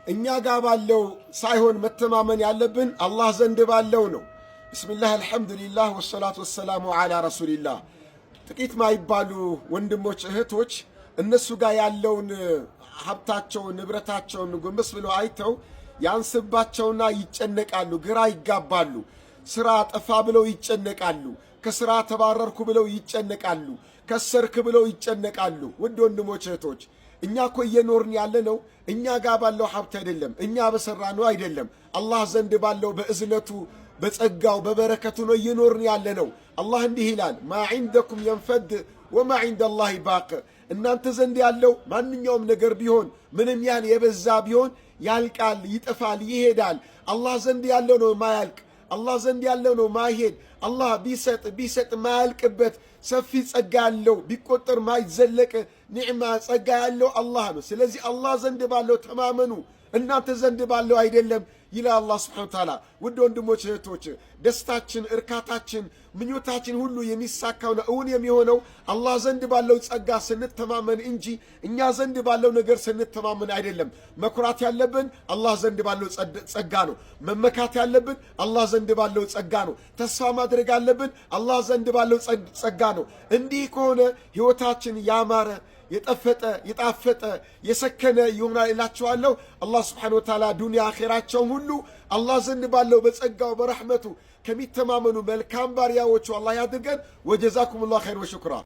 እኛ ጋር ባለው ሳይሆን መተማመን ያለብን አላህ ዘንድ ባለው ነው። ብስሚላህ አልሐምዱሊላህ ወሰላቱ ወሰላሙ ዓላ ረሱሊላህ። ጥቂት ማይባሉ ወንድሞች እህቶች እነሱ ጋር ያለውን ሀብታቸውን ንብረታቸውን ጎንበስ ብለው አይተው ያንስባቸውና ይጨነቃሉ፣ ግራ ይጋባሉ። ስራ ጠፋ ብለው ይጨነቃሉ፣ ከስራ ተባረርኩ ብለው ይጨነቃሉ፣ ከሰርክ ብለው ይጨነቃሉ። ውድ ወንድሞች እህቶች፣ እኛ እኮ እየኖርን ያለነው እኛ ጋር ባለው ሀብት አይደለም፣ እኛ በሰራነው አይደለም፣ አላህ ዘንድ ባለው በእዝነቱ በጸጋው በበረከቱ ነው እየኖርን ያለነው። አላህ እንዲህ ይላል፣ ማ ዒንደኩም የንፈድ ወማ ዒንደ አላህ ባቅ። እናንተ ዘንድ ያለው ማንኛውም ነገር ቢሆን ምንም ያህል የበዛ ቢሆን ያልቃል፣ ይጠፋል፣ ይሄዳል። አላህ ዘንድ ያለው ነው ማያልቅ፣ አላህ ዘንድ ያለው ነው ማይሄድ። አላህ ቢሰጥ ማያልቅበት ሰፊ ጸጋ ያለው ቢቆጠር ማይዘለቅ ኒዕማ ጸጋ ያለው አላህ ነው። ስለዚህ አላህ ዘንድ ባለው ተማመኑ፣ እናንተ ዘንድ ባለው አይደለም ይላል አላህ ሱብሓነሁ ወተዓላ። ውድ ወንድሞች እህቶች፣ ደስታችን፣ እርካታችን፣ ምኞታችን ሁሉ የሚሳካውና እውን የሚሆነው አላህ ዘንድ ባለው ጸጋ ስንተማመን እንጂ እኛ ዘንድ ባለው ነገር ስንተማመን አይደለም። መኩራት ያለብን አላህ ዘንድ ባለው ጸጋ ነው። መመካት ያለብን አላህ ዘንድ ባለው ጸጋ ነው። ተስፋ ማድረግ ያለብን አላህ ዘንድ ባለው ጸጋ ነው። እንዲህ ከሆነ ሕይወታችን ያማረ የጣፈጠ የሰከነ ይሆናል እላችኋለሁ። አላህ ስብሓነሁ ወተዓላ ዱንያ አኼራቸውን ሁሉ አላህ ዘንድ ባለው በጸጋው በረሕመቱ ከሚተማመኑ መልካም ባሪያዎቹ አላህ ያድርገን። ወጀዛኩሙላሁ ኸይር ወሽኩራ።